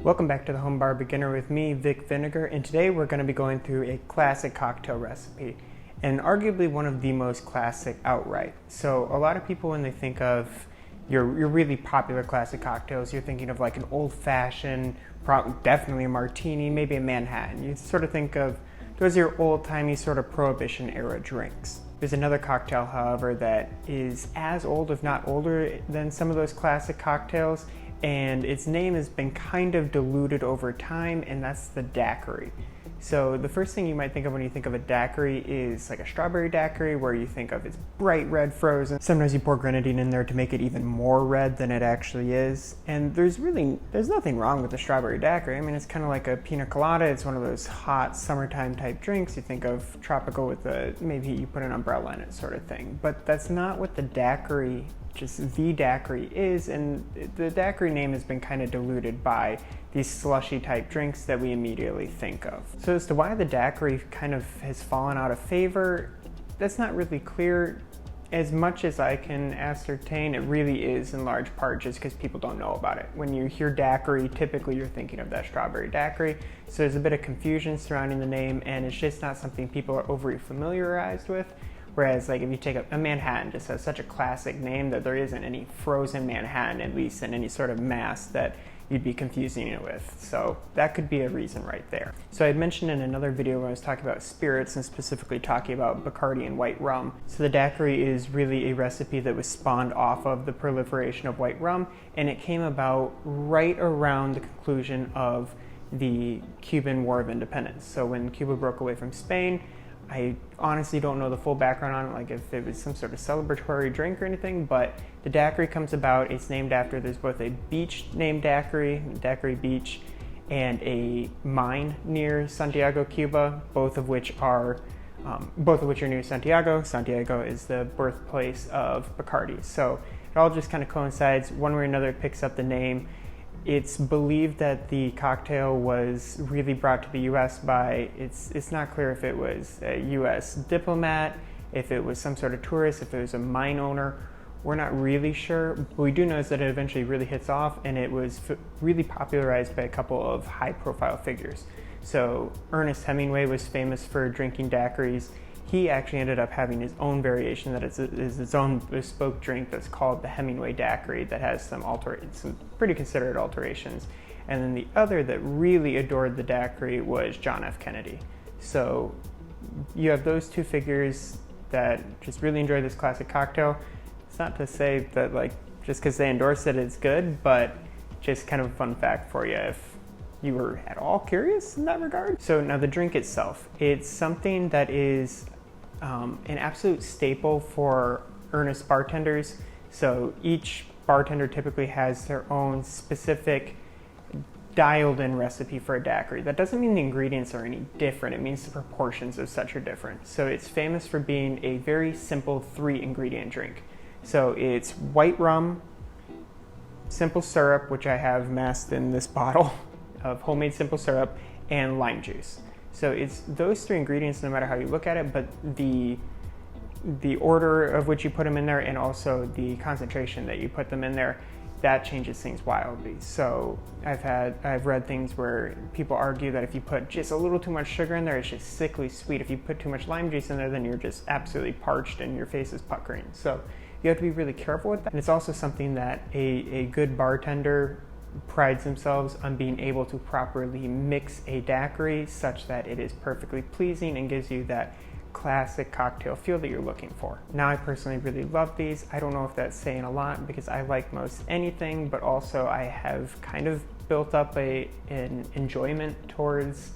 Welcome back to the Home Bar Beginner with me, Vic Vinegar, and today we're going to be going through a classic cocktail recipe, and arguably one of the most classic outright. So a lot of people, when they think of your really popular classic cocktails, you're thinking of like an old-fashioned, definitely a martini, maybe a Manhattan. You sort of think of those are your old-timey sort of Prohibition era drinks. There's another cocktail, however, that is as old, if not older, than some of those classic cocktails, and its name has been kind of diluted over time, and that's the daiquiri. So the first thing you might think of when you think of a daiquiri is like a strawberry daiquiri, where you think of it's bright red frozen. Sometimes you pour grenadine in there to make it even more red than it actually is. And there's nothing wrong with the strawberry daiquiri. I mean, it's kind of like a pina colada. It's one of those hot summertime type drinks. You think of tropical with maybe you put an umbrella in it sort of thing. But that's not what the daiquiri, just the daiquiri is, and the daiquiri name has been kind of diluted by these slushy type drinks that we immediately think of. So as to why the daiquiri kind of has fallen out of favor, that's not really clear. As much as I can ascertain, it really is in large part just because people don't know about it. When you hear daiquiri, typically you're thinking of that strawberry daiquiri. So there's a bit of confusion surrounding the name, and it's just not something people are overly familiarized with. Whereas like if you take a Manhattan, just has such a classic name that there isn't any frozen Manhattan, at least in any sort of mass, that you'd be confusing it with. So that could be a reason right there. So I had mentioned in another video when I was talking about spirits and specifically talking about Bacardi and white rum. So the daiquiri is really a recipe that was spawned off of the proliferation of white rum, and it came about right around the conclusion of the Cuban War of Independence. So when Cuba broke away from Spain, I honestly don't know the full background on it, like if it was some sort of celebratory drink or anything, but the daiquiri comes about. It's named after, there's both a beach named Daiquiri Beach, and a mine near Santiago, Cuba, both of which are near Santiago. Santiago is the birthplace of Bacardi. So it all just kind of coincides. One way or another, it picks up the name. It's believed that the cocktail was really brought to the U.S. by, it's not clear if it was a U.S. diplomat, if it was some sort of tourist, if it was a mine owner. We're not really sure. What we do know is that it eventually really hits off, and it was really popularized by a couple of high-profile figures. So Ernest Hemingway was famous for drinking daiquiris. He actually ended up having his own variation that is its own bespoke drink that's called the Hemingway Daiquiri that has some pretty considerate alterations. And then the other that really adored the daiquiri was John F. Kennedy. So you have those two figures that just really enjoy this classic cocktail. It's not to say that like just because they endorse it, it's good, but just kind of a fun fact for you if you were at all curious in that regard. So now the drink itself, it's something that is an absolute staple for earnest bartenders. So each bartender typically has their own specific dialed in recipe for a daiquiri. That doesn't mean the ingredients are any different, it means the proportions of such are different. So it's famous for being a very simple 3-ingredient drink. So it's white rum, simple syrup, which I have masked in this bottle of homemade simple syrup, and lime juice. So it's those 3 ingredients no matter how you look at it, but the order of which you put them in there and also the concentration that you put them in there, that changes things wildly. So I've read things where people argue that if you put just a little too much sugar in there, it's just sickly sweet. If you put too much lime juice in there, then you're just absolutely parched and your face is puckering. So you have to be really careful with that. And it's also something that a good bartender prides themselves on being able to properly mix a daiquiri such that it is perfectly pleasing and gives you that classic cocktail feel that you're looking for. Now I personally really love these. I don't know if that's saying a lot because I like most anything, but also I have kind of built up an enjoyment towards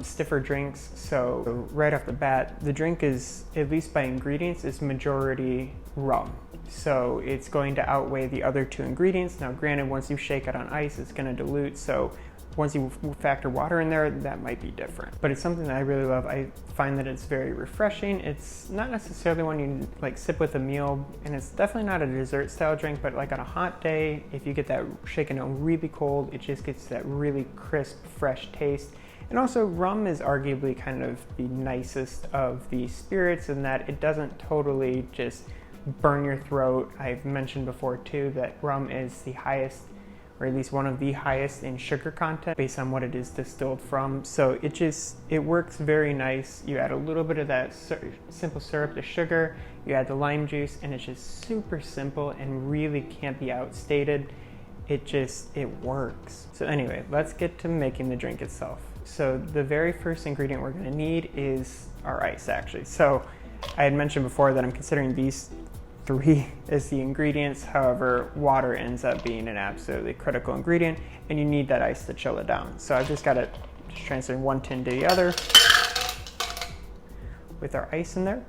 stiffer drinks. So right off the bat, the drink is, at least by ingredients, is majority rum. So it's going to outweigh the other 2 ingredients. Now granted, once you shake it on ice, it's going to dilute. So once you factor water in there, that might be different. But it's something that I really love. I find that it's very refreshing. It's not necessarily one you like sip with a meal, and it's definitely not a dessert style drink, but like on a hot day, if you get that shaken down really cold, it just gets that really crisp, fresh taste. And also rum is arguably kind of the nicest of the spirits in that it doesn't totally just burn your throat. I've mentioned before too that rum is the highest or at least one of the highest in sugar content based on what it is distilled from. So it works very nice. You add a little bit of that simple syrup, the sugar, you add the lime juice, and it's just super simple and really can't be outstated. It works. So anyway, let's get to making the drink itself. So the very first ingredient we're gonna need is our ice, actually. So I had mentioned before that I'm considering these 3 as the ingredients. However, water ends up being an absolutely critical ingredient, and you need that ice to chill it down. So I've just got it transferring one tin to the other with our ice in there.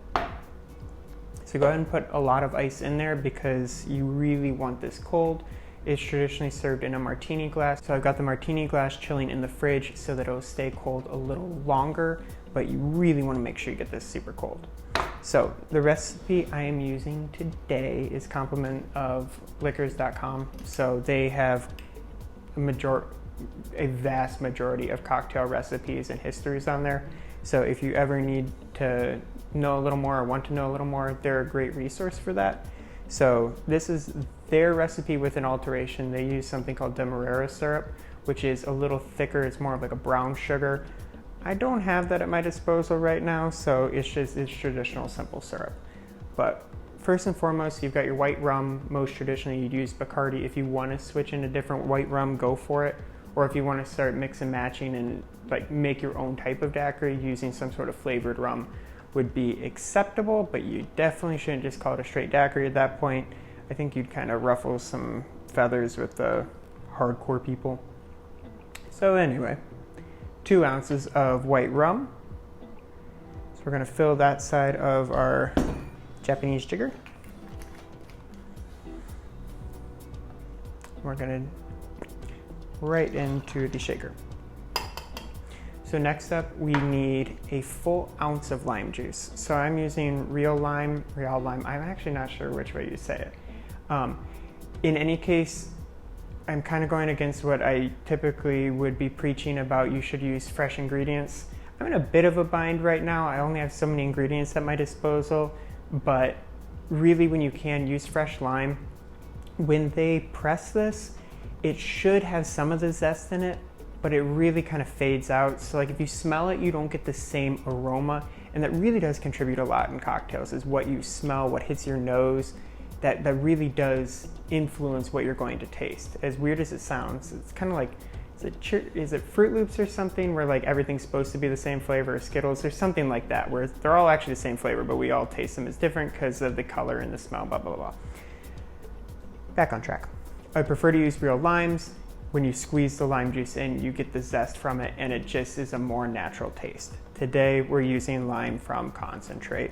So go ahead and put a lot of ice in there because you really want this cold. It's traditionally served in a martini glass. So I've got the martini glass chilling in the fridge so that it'll stay cold a little longer, but you really want to make sure you get this super cold. So the recipe I am using today is complement of liquors.com. So they have a vast majority of cocktail recipes and histories on there. So if you ever need to know a little more or want to know a little more, they're a great resource for that. So this is their recipe with an alteration. They use something called demerara syrup, which is a little thicker. It's more of like a brown sugar. I don't have that at my disposal right now, so it's traditional simple syrup. But first and foremost, you've got your white rum. Most traditionally, you'd use Bacardi. If you want to switch into different white rum, go for it. Or if you want to start mix and matching and like make your own type of daiquiri, using some sort of flavored rum would be acceptable, but you definitely shouldn't just call it a straight daiquiri at that point. I think you'd kind of ruffle some feathers with the hardcore people. So anyway, 2 ounces of white rum. So we're going to fill that side of our Japanese jigger. We're going to right into the shaker. So next up, we need a full ounce of lime juice. So I'm using real lime. I'm actually not sure which way you say it. In any case, I'm kind of going against what I typically would be preaching about. You should use fresh ingredients. I'm in a bit of a bind right now. I only have so many ingredients at my disposal, but really when you can, use fresh lime. When they press this, it should have some of the zest in it, but it really kind of fades out. So like if you smell it, you don't get the same aroma, and that really does contribute a lot in cocktails, is what you smell, what hits your nose. That really does influence what you're going to taste. As weird as it sounds, it's kind of like, is it Fruit Loops or something where like everything's supposed to be the same flavor, or Skittles or something like that, where they're all actually the same flavor, but we all taste them as different because of the color and the smell, blah, blah, blah. Back on track. I prefer to use real limes. When you squeeze the lime juice in, you get the zest from it, and it just is a more natural taste. Today, we're using lime from concentrate.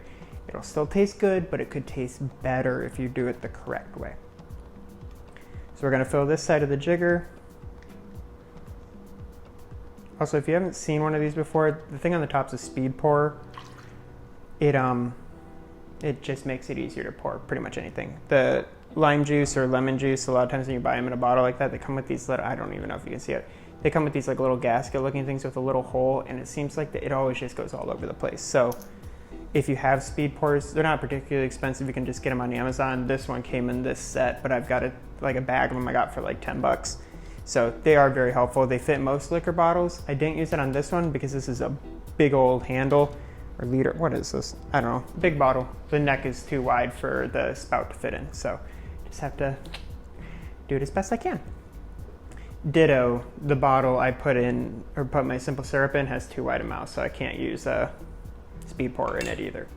It'll still taste good, but it could taste better if you do it the correct way. So we're gonna fill this side of the jigger. Also, if you haven't seen one of these before, the thing on the top is a speed pour. It just makes it easier to pour pretty much anything. The lime juice or lemon juice, a lot of times when you buy them in a bottle like that, they come with these little, I don't even know if you can see it. They come with these like little gasket looking things with a little hole, and it seems like it always just goes all over the place. So if you have speed pours, they're not particularly expensive. You can just get them on Amazon. This one came in this set, but I've got a bag of them I got for like 10 bucks. So they are very helpful. They fit most liquor bottles. I didn't use it on this one because this is a big old handle or liter. What is this? I don't know. Big bottle. The neck is too wide for the spout to fit in. So just have to do it as best I can. Ditto, the bottle I put my simple syrup in has too wide a mouth, so I can't use a speed pour in it either.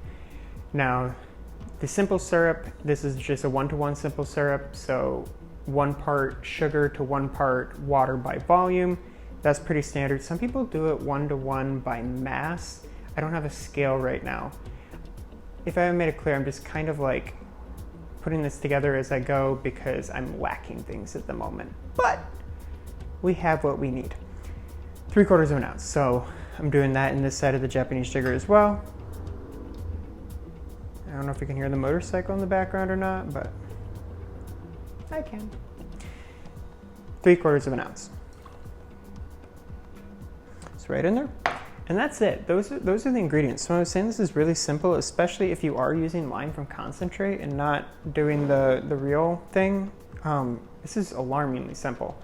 Now, the simple syrup, this is just a 1-to-1 simple syrup, so 1 part sugar to 1 part water by volume. That's pretty standard. Some people do it 1-to-1 by mass. I don't have a scale right now. If I haven't made it clear, I'm just kind of like putting this together as I go because I'm lacking things at the moment. But we have what we need. 3/4 of an ounce. So I'm doing that in this side of the Japanese jigger as well. I don't know if you can hear the motorcycle in the background or not, but I can. 3/4 of an ounce. It's right in there. And that's it. Those are the ingredients. So I was saying this is really simple, especially if you are using lime from concentrate and not doing the real thing. This is alarmingly simple.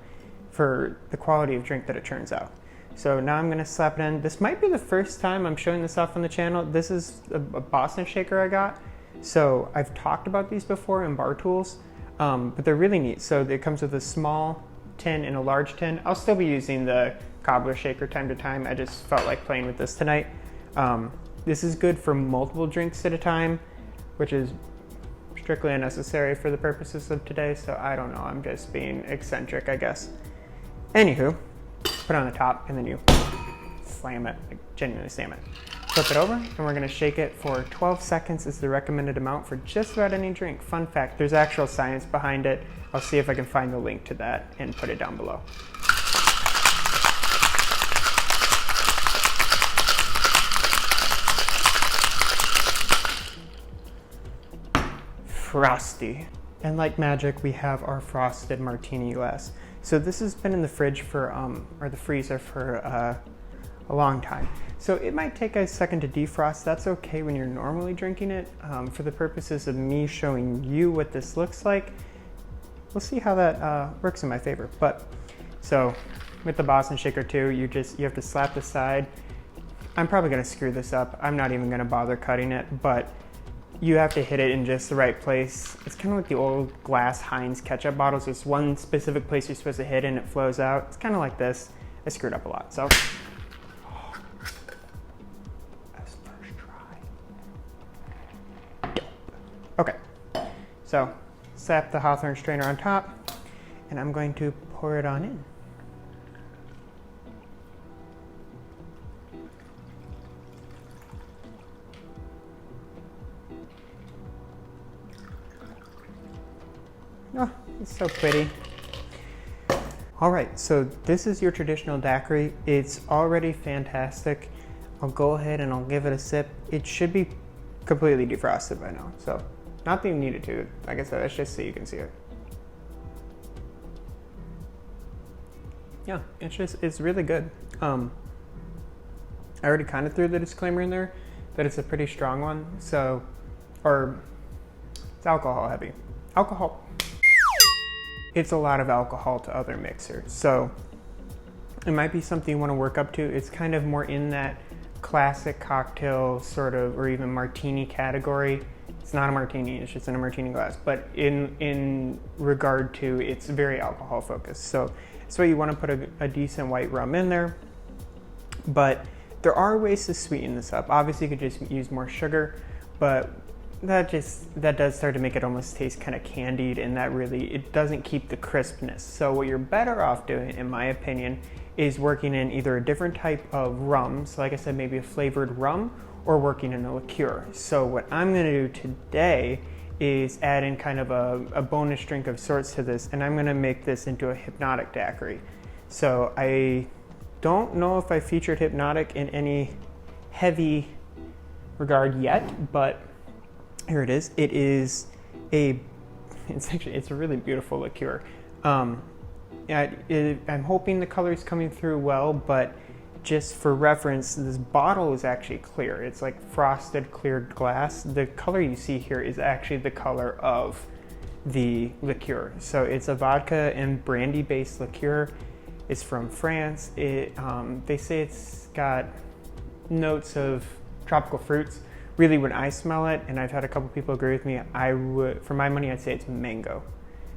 for the quality of drink that it turns out. So now I'm gonna slap it in. This might be the first time I'm showing this off on the channel. This is a Boston shaker I got. So I've talked about these before in bar tools, but they're really neat. So it comes with a small tin and a large tin. I'll still be using the cobbler shaker time to time. I just felt like playing with this tonight. This is good for multiple drinks at a time, which is strictly unnecessary for the purposes of today. So I don't know, I'm just being eccentric, I guess. Anywho, put it on the top and then you slam it, like genuinely slam it. Flip it over and we're gonna shake it for 12 seconds is the recommended amount for just about any drink. Fun fact, there's actual science behind it. I'll see if I can find the link to that and put it down below. Frosty. And like magic, we have our frosted martini glass. So this has been in the fridge for, or the freezer for a long time. So it might take a second to defrost. That's okay when you're normally drinking it. For the purposes of me showing you what this looks like, we'll see how that works in my favor. But so with the Boston shaker too, you have to slap the side. I'm probably gonna screw this up. I'm not even gonna bother cutting it, but you have to hit it in just the right place. It's kind of like the old glass Heinz ketchup bottles. There's one specific place you're supposed to hit and it flows out. It's kind of like this. I screwed up a lot, so. That's first try. Okay, so slap the Hawthorne strainer on top and I'm going to pour it on in. Oh, it's so pretty. All right, so this is your traditional daiquiri. It's already fantastic. I'll go ahead and I'll give it a sip. It should be completely defrosted by now. So not that you need it to. Like I said, that's just so you can see it. Yeah, it's really good. I already kind of threw the disclaimer in there that it's a pretty strong one. So, or it's alcohol heavy. It's a lot of alcohol to other mixers. So it might be something you want to work up to. It's kind of more in that classic cocktail sort of, or even martini category. It's not a martini, it's just in a martini glass. But in regard to, it's very alcohol focused. So you want to put a decent white rum in there. But there are ways to sweeten this up. Obviously you could just use more sugar, but that does start to make it almost taste kind of candied, and that really, it doesn't keep the crispness. So what you're better off doing, in my opinion, is working in either a different type of rum. So like I said, maybe a flavored rum, or working in a liqueur. So what I'm gonna do today is add in kind of a bonus drink of sorts to this, and I'm gonna make this into a Hpnotiq daiquiri. So I don't know if I featured Hpnotiq in any heavy regard yet, but here it is. It's a really beautiful liqueur. I'm hoping the color is coming through well, but just for reference, this bottle is actually clear. It's like frosted cleared glass. The color you see here is actually the color of the liqueur. So it's a vodka and brandy based liqueur. It's from France. They say it's got notes of tropical fruits. Really, when I smell it, and I've had a couple people agree with me, for my money, I'd say it's mango.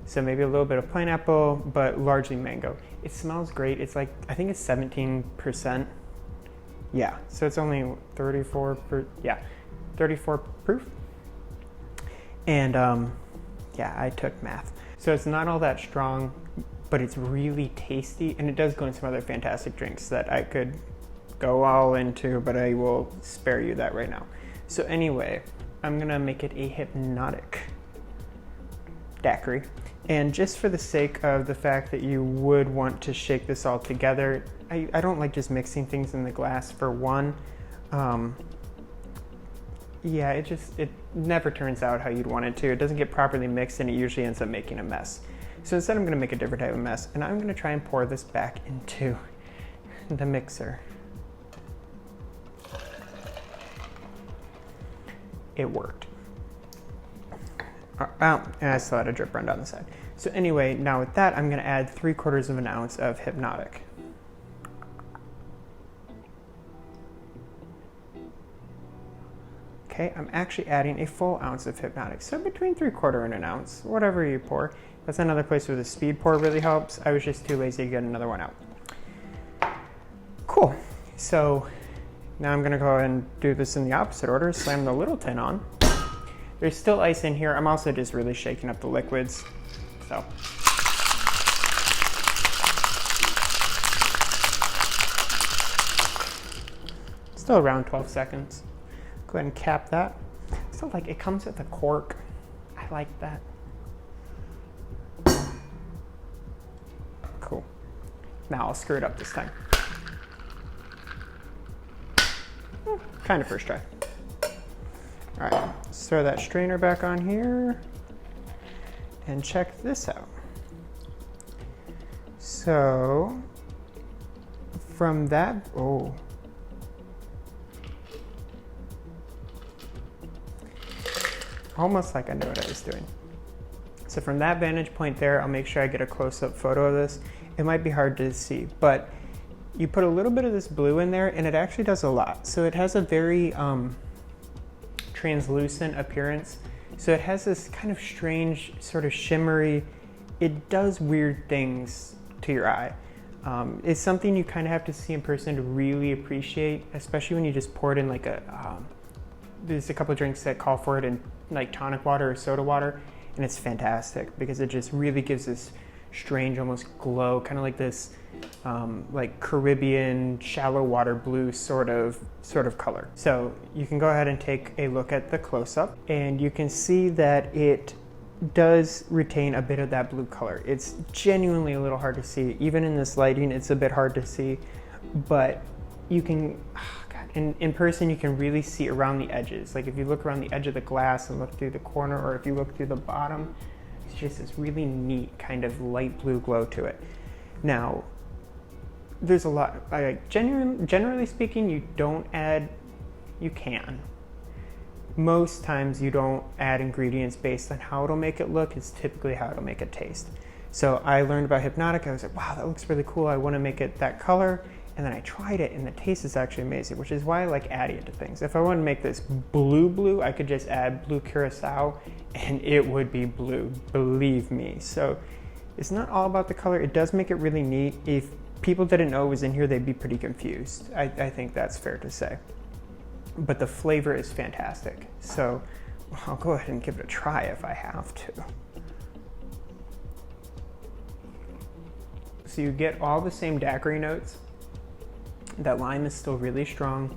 So maybe a little bit of pineapple, but largely mango. It smells great. It's like, I think it's 17%. Yeah, so it's only 34 proof. And yeah, I took math. So it's not all that strong, but it's really tasty, and it does go in some other fantastic drinks that I could go all into, but I will spare you that right now. So anyway, I'm gonna make it a Hpnotiq daiquiri. And just for the sake of the fact that you would want to shake this all together, I don't like just mixing things in the glass for one. Yeah, it never turns out how you'd want it to. It doesn't get properly mixed and it usually ends up making a mess. So instead I'm gonna make a different type of mess, and I'm gonna try and pour this back into the mixer. It worked. And I still had a drip run down the side. So anyway, now with that, I'm gonna add 3/4 of an ounce of Hpnotiq. Okay, I'm actually adding a full ounce of Hpnotiq. So between 3/4 and an ounce, whatever you pour. That's another place where the speed pour really helps. I was just too lazy to get another one out. Cool, so now I'm gonna go ahead and do this in the opposite order, slam the little tin on. There's still ice in here. I'm also just really shaking up the liquids, so. Still around 12 seconds. Go ahead and cap that. So like it comes with a cork. I like that. Cool. Now I'll screw it up this time. Kind of first try. All right, let's throw that strainer back on here and check this out. So from that, oh. Almost like I knew what I was doing. So from that vantage point there, I'll make sure I get a close-up photo of this. It might be hard to see, but you put a little bit of this blue in there and it actually does a lot. So it has a very translucent appearance. So it has this kind of strange sort of shimmery, it does weird things to your eye. It's something you kind of have to see in person to really appreciate, especially when you just pour it in like there's a couple of drinks that call for it in like tonic water or soda water, and it's fantastic because it just really gives this strange, almost glow, kind of like this like Caribbean shallow water blue sort of color. So you can go ahead and take a look at the close-up, and you can see that it does retain a bit of that blue color. It's genuinely a little hard to see. Even in this lighting, it's a bit hard to see, but you can, in person, you can really see around the edges. Like if you look around the edge of the glass and look through the corner, or if you look through the bottom, it's just this really neat kind of light blue glow to it. Now, there's a lot, generally speaking, you can. Most times you don't add ingredients based on how it'll make it look. It's typically how it'll make it taste. So I learned about Hpnotiq. I was like, wow, that looks really cool. I want to make it that color. And then I tried it and the taste is actually amazing, which is why I like adding it to things. If I want to make this blue, I could just add blue curacao and it would be blue, believe me. So it's not all about the color. It does make it really neat. If people didn't know it was in here, they'd be pretty confused. I think that's fair to say. But the flavor is fantastic. So I'll go ahead and give it a try if I have to. So you get all the same daiquiri notes. That lime is still really strong.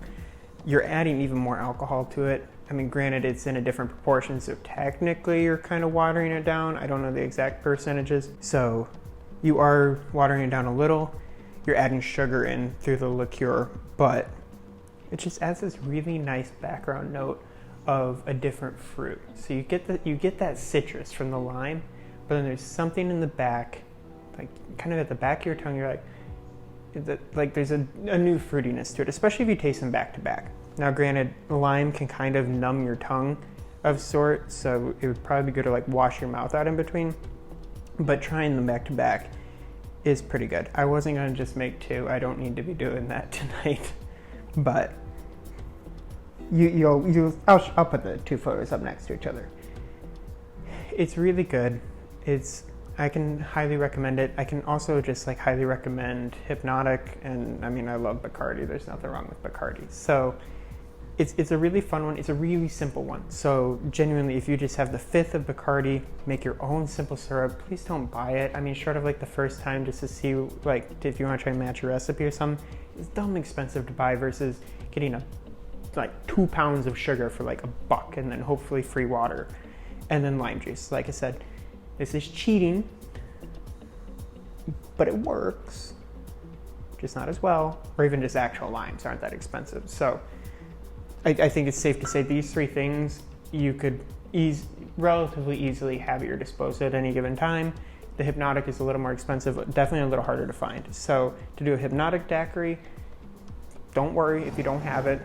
You're adding even more alcohol to it. I mean, granted, it's in a different proportion, so technically you're kind of watering it down. I don't know the exact percentages. So you are watering it down a little. You're adding sugar in through the liqueur, but it just adds this really nice background note of a different fruit. So you get that citrus from the lime, but then there's something in the back, like kind of at the back of your tongue, you're like there's a new fruitiness to it, especially if you taste them back to back. Now granted, lime can kind of numb your tongue of sort, so it would probably be good to like wash your mouth out in between, but trying them back to back is pretty good. I wasn't gonna just make two. I don't need to be doing that tonight, but I'll put the two photos up next to each other. It's really good. I can highly recommend it. I can also just like highly recommend Hpnotiq, and I mean, I love Bacardi. There's nothing wrong with Bacardi. So it's a really fun one. It's a really simple one. So genuinely, if you just have the fifth of Bacardi, make your own simple syrup. Please don't buy it. I mean, short of like the first time, just to see like if you want to try and match your recipe or something, it's dumb expensive to buy versus getting like 2 pounds of sugar for like $1 and then hopefully free water and then lime juice. Like I said, this is cheating, but it works, just not as well, or even just actual limes aren't that expensive. So I think it's safe to say these three things you could relatively easily have at your disposal at any given time. The Hpnotiq is a little more expensive, definitely a little harder to find. So to do a Hpnotiq daiquiri, don't worry if you don't have it.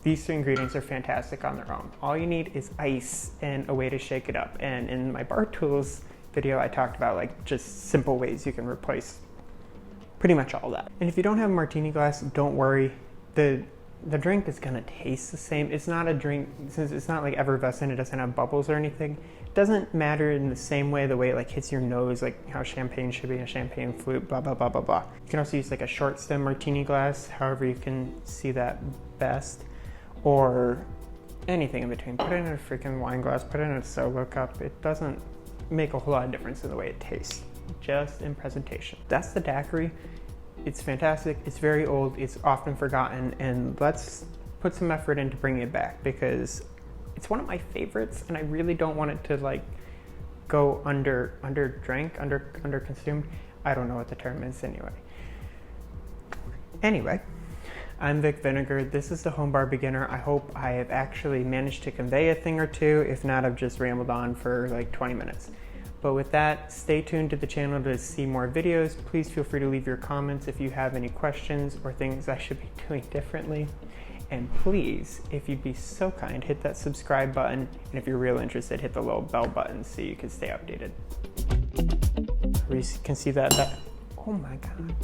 These three ingredients are fantastic on their own. All you need is ice and a way to shake it up. And in my bar tools video, I talked about like just simple ways you can replace pretty much all that. And if you don't have a martini glass, don't worry. The drink is gonna taste the same. It's not a drink, since it's not like effervescent, it doesn't have bubbles or anything. It doesn't matter in the same way, the way it like hits your nose, like how champagne should be in a champagne flute, blah, blah, blah, blah, blah. You can also use like a short stem martini glass, however you can see that best, or anything in between. Put it in a freaking wine glass, put it in a solo cup. It doesn't make a whole lot of difference in the way it tastes, just in presentation. That's the daiquiri. It's fantastic, it's very old, it's often forgotten, and let's put some effort into bringing it back because it's one of my favorites and I really don't want it to like go under consumed. I don't know what the term is anyway. Anyway, I'm Vic Vinegar. This is the Home Bar Beginner. I hope I have actually managed to convey a thing or two. If not, I've just rambled on for like 20 minutes. But with that, stay tuned to the channel to see more videos. Please feel free to leave your comments if you have any questions or things I should be doing differently. And please, if you'd be so kind, hit that subscribe button. And if you're real interested, hit the little bell button so you can stay updated. You can see that, oh my God.